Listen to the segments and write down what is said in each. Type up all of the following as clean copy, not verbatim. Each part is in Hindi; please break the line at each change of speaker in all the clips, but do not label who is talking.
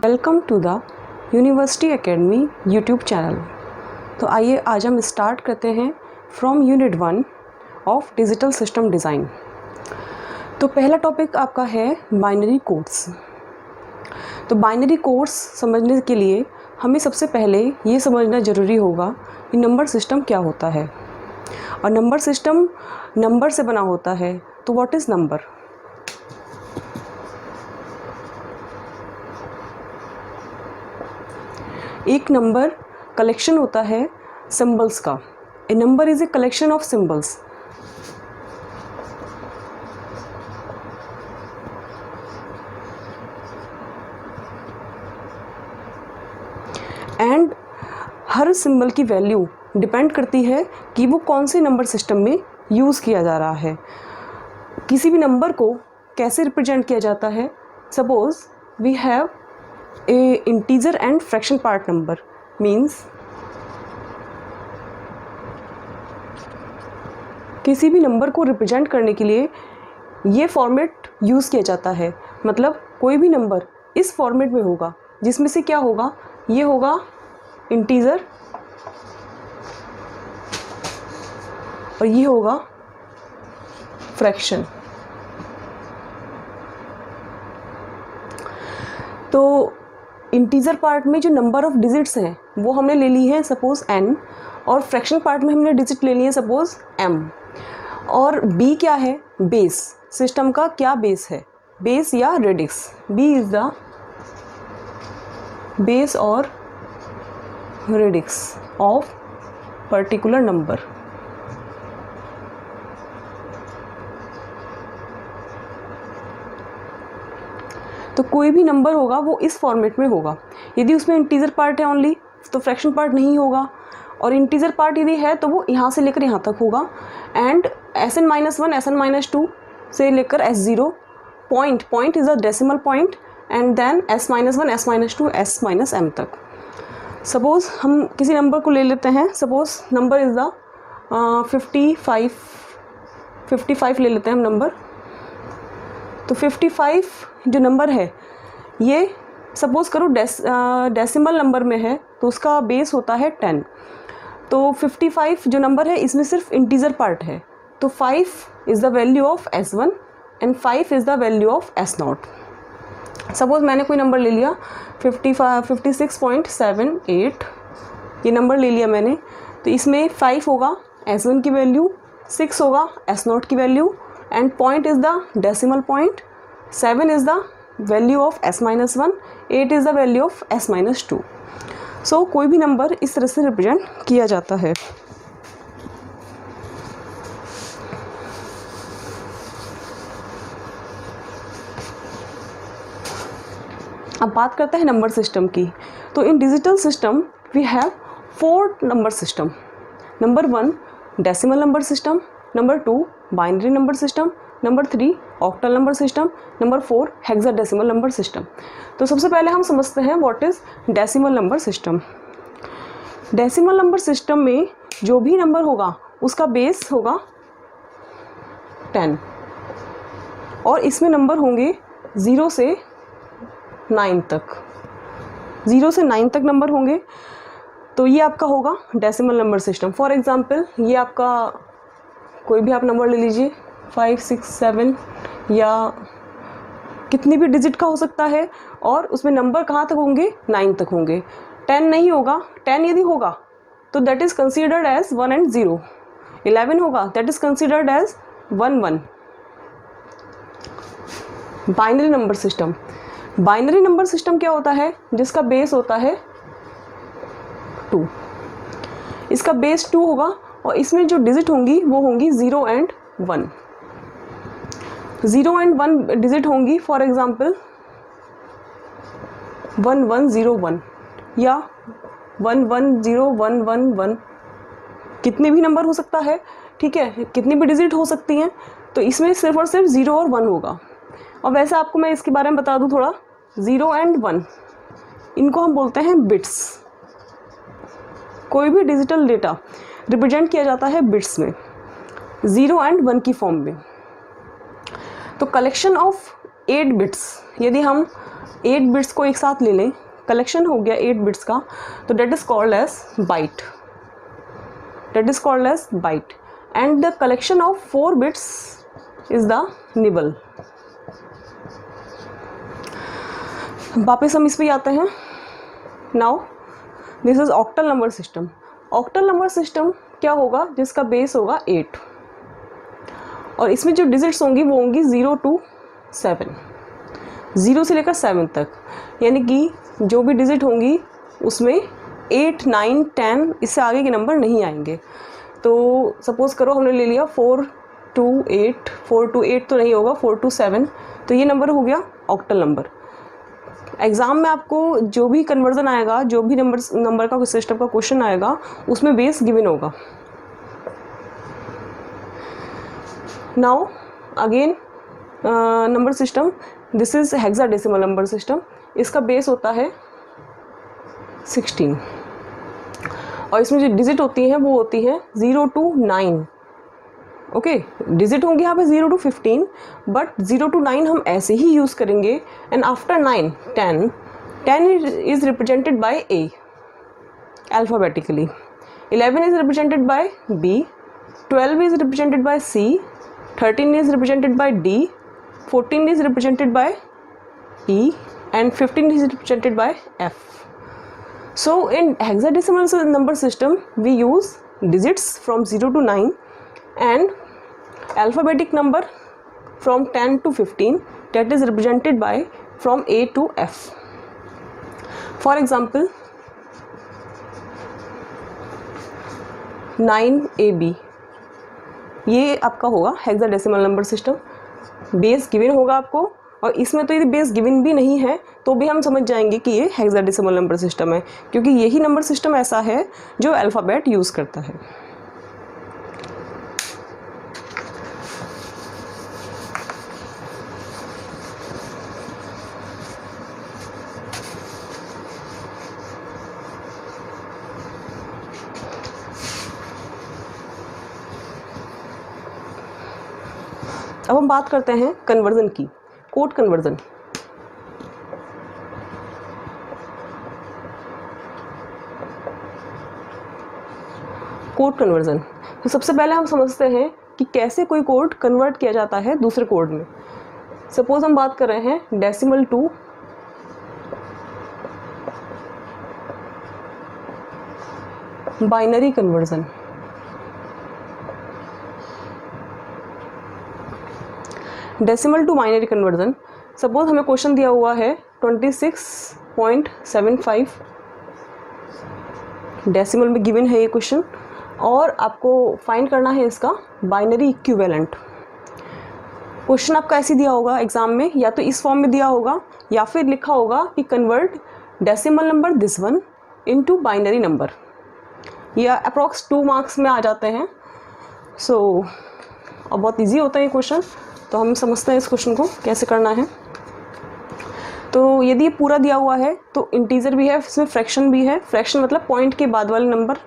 Welcome to the university academy YouTube channel. तो आइए आज हम स्टार्ट करते हैं from unit 1 of digital system design. तो पहला टॉपिक आपका है बाइनरी कोड्स। तो बाइनरी कोड्स समझने के लिए हमें सबसे पहले ये समझना ज़रूरी होगा कि नंबर सिस्टम क्या होता है। और नंबर सिस्टम नंबर से बना होता है। तो व्हाट इज़ नंबर? एक नंबर कलेक्शन होता है सिंबल्स का। A number is a collection of symbols. And हर सिंबल की वैल्यू डिपेंड करती है कि वो कौन से नंबर सिस्टम में यूज़ किया जा रहा है। किसी भी नंबर को कैसे रिप्रेजेंट किया जाता है? Suppose we have a integer and fraction part number means किसी भी नंबर को रिप्रेजेंट करने के लिए ये फॉर्मेट यूज़ किया जाता है। मतलब कोई भी नंबर इस फॉर्मेट में होगा जिसमें से क्या होगा, ये होगा इंटीजर और ये होगा फ्रैक्शन। तो इंटीजर पार्ट में जो नंबर ऑफ डिजिट्स हैं वो हमने ले ली है सपोज़ n, और फ्रैक्शन पार्ट में हमने डिजिट ले लिए सपोज़ m। और b क्या है? बेस। सिस्टम का क्या बेस है? बेस या radix. b is the base और रेडिक्स ऑफ पर्टिकुलर नंबर। तो कोई भी नंबर होगा वो इस फॉर्मेट में होगा। यदि उसमें इंटीजर पार्ट है ओनली तो फ्रैक्शन पार्ट नहीं होगा, और इंटीजर पार्ट यदि है तो वो यहाँ से लेकर यहाँ तक होगा। एंड Sn-1 Sn-2 से लेकर S0 point is a decimal point, and then S-1 S-2 S-m तक। सपोज़ हम किसी नंबर को ले लेते हैं। सपोज़ नंबर इज़ द 55 ले लेते हैं हम नंबर। तो 55 जो नंबर है ये सपोज़ करो डेसिमल नंबर में है तो उसका बेस होता है 10। तो 55 जो नंबर है इसमें सिर्फ इंटीजर पार्ट है। तो 5 is the value of S1 and 5 is the value of S0। Suppose मैंने कोई नंबर ले लिया 56.78, ये नंबर ले लिया मैंने। तो इसमें 5 होगा S1 की वैल्यू, 6 होगा S0 की value, and point is the decimal point, 7 is the value of S-1, 8 is the value of S-2। सो कोई भी नंबर इस तरह से रिप्रेजेंट किया जाता है। अब बात करते हैं नंबर सिस्टम की। तो in digital system we have 4 number system. Number 1 decimal number system, number 2 binary number system, number 3 octal number system, number 4 hexadecimal number system. तो सबसे पहले हम समझते हैं what is decimal number system. Decimal number system में जो भी नंबर होगा उसका बेस होगा 10, और इसमें नंबर होंगे 0 से 9 तक। 0 से 9 तक नंबर होंगे। तो ये आपका होगा decimal number system. For example ये आपका कोई भी आप नंबर ले लीजिए 5, 6, 7 या कितनी भी डिजिट का हो सकता है, और उसमें नंबर कहाँ तक होंगे? 9 तक होंगे। 10 नहीं होगा। 10 यदि होगा तो that is considered as 1 and 0। 11 होगा that is considered as 1 1। Binary number system. Binary number system क्या होता है? जिसका बेस होता है 2। इसका बेस 2 होगा और इसमें जो डिजिट होंगी वो होंगी 0 and 1। 0 and 1 डिजिट होंगी। फॉर एग्ज़ाम्पल 1101 या 110111, कितने भी नंबर हो सकता है, ठीक है, कितनी भी डिजिट हो सकती हैं। तो इसमें सिर्फ और सिर्फ 0 और 1 होगा। और वैसे आपको मैं इसके बारे में बता दूं थोड़ा। 0 and 1 इनको हम बोलते हैं बिट्स। कोई भी डिजिटल डेटा रिप्रेजेंट किया जाता है बिट्स में, 0 and 1 की फॉर्म में। तो कलेक्शन ऑफ 8 बिट्स, यदि हम 8 बिट्स को एक साथ ले लें, कलेक्शन हो गया 8 बिट्स का, तो that is called as byte, that is called as byte, and the collection of 4 bits is the nibble. वापस हम इस पे आते हैं। Now this is octal number system. Octal number system क्या होगा, जिसका बेस होगा 8 और इसमें जो डिजिट्स होंगी वो होंगी 0 to 7, 0 से लेकर 7 तक, यानी कि जो भी डिजिट होंगी उसमें 8, 9, 10 इससे आगे के नंबर नहीं आएंगे। तो सपोज़ करो हमने ले लिया 4 to 8, 4 to 8 तो नहीं होगा, 4 to 7, तो ये नंबर हो गया ऑक्टल नंबर। एग्ज़ाम में आपको जो भी कन्वर्जन आएगा, जो भी नंबर का सिस्टम का क्वेश्चन आएगा, उसमें बेस गिवन होगा। Now again number system, this is hexadecimal number system. इसका बेस होता है 16 और इसमें जो डिजिट होती हैं वो होती हैं 0 to 9। ओके, डिजिट होंगे यहाँ पे 0 to 15, बट 0 to 9 हम ऐसे ही यूज़ करेंगे। And after 9, 10 is represented by A alphabetically, 11 is represented by B, 12 is represented by C, 13 is represented by D, 14 is represented by E, and 15 is represented by F. So in hexadecimal number system we use digits from 0 to 9 and alphabetic number from 10 to 15, that is represented by from A to F. For example 9AB, ये आपका होगा hexadecimal number system. Base given होगा आपको, और इसमें तो यदि बेस गिवन भी नहीं है तो भी हम समझ जाएंगे कि ये हेक्साडेसिमल नंबर सिस्टम है, क्योंकि यही नंबर सिस्टम ऐसा है जो अल्फ़ाबेट यूज़ करता है। अब हम बात करते हैं कन्वर्जन की, कोड कन्वर्जन। कोड कन्वर्जन, तो सबसे पहले हम समझते हैं कि कैसे कोई कोड कन्वर्ट किया जाता है दूसरे कोड में। सपोज हम बात कर रहे हैं decimal to binary conversion. Decimal to binary conversion, suppose हमें क्वेश्चन दिया हुआ है 26.75 डेसिमल में गिवन है ये क्वेश्चन, और आपको फाइंड करना है इसका बाइनरी इक्विवेलेंट। क्वेश्चन आपका ऐसे दिया होगा एग्जाम में, या तो इस फॉर्म में दिया होगा या फिर लिखा होगा कि convert decimal number this one into binary number. ये अप्रॉक्स 2 मार्क्स में आ जाते हैं। सो और बहुत इजी होता है ये क्वेश्चन, तो हम समझते हैं इस क्वेश्चन को कैसे करना है। तो यदि ये पूरा दिया हुआ है तो इंटीजर भी है, इसमें फ्रैक्शन भी है। फ्रैक्शन मतलब पॉइंट के बाद वाले नंबर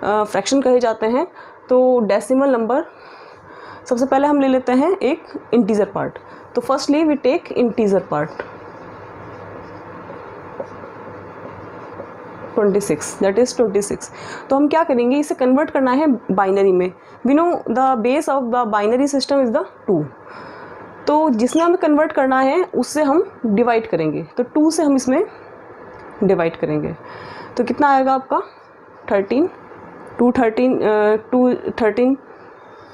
फ्रैक्शन कहे जाते हैं। तो डेसिमल नंबर सबसे पहले हम ले लेते हैं एक इंटीजर पार्ट। तो firstly we take integer part 26, that is 26। तो हम क्या करेंगे, इसे कन्वर्ट करना है बाइनरी में। We know the base of the binary system is the 2। तो जिसमें हमें कन्वर्ट करना है उससे हम डिवाइड करेंगे, तो 2 से हम इसमें डिवाइड करेंगे। तो कितना आएगा आपका 13, 13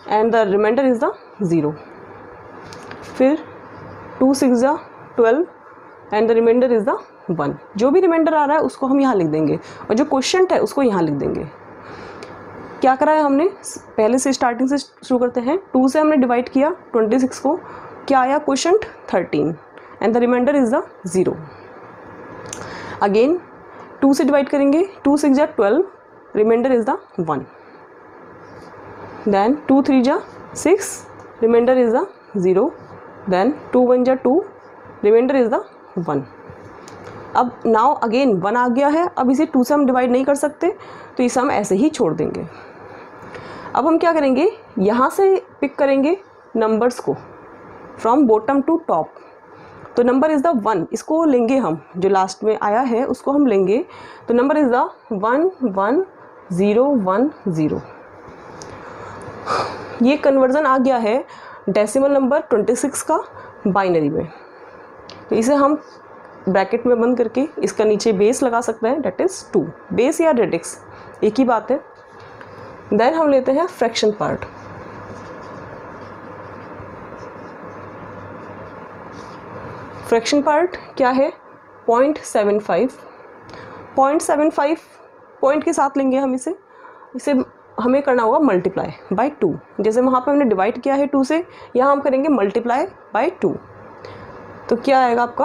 and the remainder is the 0। फिर 2 6 12 and the remainder is the 1। जो भी रिमाइंडर आ रहा है उसको हम यहाँ लिख देंगे, और जो क्वेश्चन है उसको यहाँ लिख देंगे। क्या करा है हमने, पहले से स्टार्टिंग से शुरू करते हैं। 2 से हमने डिवाइड किया 26 को, क्या आया question 13 and the remainder is the 0। Again 2 से डिवाइड करेंगे, 2 6 12, remainder is the 1। Then 2 3 6, remainder is the 0। Then 2 1 2, remainder is the 1। अब नाउ अगेन 1 आ गया है, अब इसे 2 से हम डिवाइड नहीं कर सकते, तो इसे हम ऐसे ही छोड़ देंगे। अब हम क्या करेंगे, यहाँ से पिक करेंगे नंबर्स को फ्रॉम बॉटम टू टॉप। तो नंबर इज़ द 1, इसको लेंगे हम, जो लास्ट में आया है उसको हम लेंगे, तो नंबर इज़ द 1 1 0 1 0। ये कन्वर्जन आ गया है डेसिमल नंबर 26 का बाइनरी में। तो इसे हम ब्रैकेट में बंद करके इसका नीचे बेस लगा सकते हैं, डेट इज़ 2। बेस या रेडिक्स एक ही बात है। देन हम लेते हैं फ्रैक्शन पार्ट। फ्रैक्शन पार्ट क्या है? 0.75। 0.75 पॉइंट के साथ लेंगे हम इसे हमें करना होगा मल्टीप्लाई बाय 2। जैसे वहाँ पे हमने डिवाइड किया है 2 से, यहाँ हम करेंगे मल्टीप्लाई बाय 2। तो क्या आएगा आपका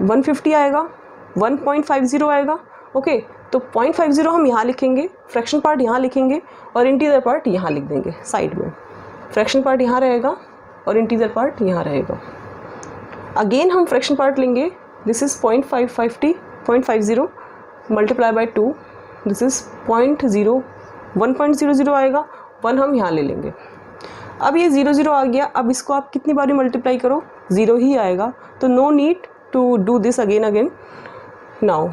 150 आएगा, 1.50 आएगा। ओके, तो 0.50 हम यहाँ लिखेंगे, फ्रैक्शन पार्ट यहाँ लिखेंगे और इंटीजर पार्ट यहाँ लिख देंगे साइड में। फ्रैक्शन पार्ट यहाँ रहेगा और इंटीजर पार्ट यहाँ रहेगा। अगेन हम फ्रैक्शन पार्ट लेंगे, this is 0.50 multiply by 2, this is 1.00 आएगा, 1 हम यहाँ ले लेंगे। अब ये 0 आ गया, अब इसको आप कितनी बारी मल्टीप्लाई करो, 0 ही आएगा। तो no need to do this again now.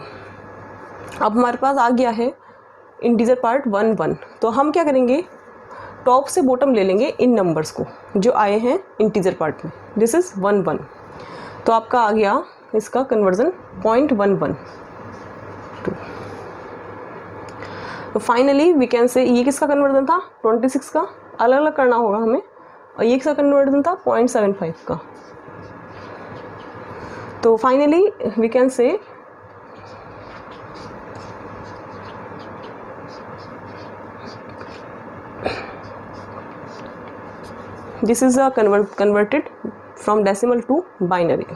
अब हमारे पास आ गया है इंटीजर पार्ट 1 1। तो हम क्या करेंगे, टॉप से बॉटम ले लेंगे इन नंबर्स को जो आए हैं इंटीजर पार्ट में, दिस इज़ 1 1। तो आपका आ गया इसका कन्वर्जन 0.112। तो फाइनली वी कैन से ये किसका कन्वर्जन था, 26 का, अलग अलग करना होगा हमें, और ये किसका कन्वर्जन था 0.75 का। तो finally we can say this is a converted from decimal to binary।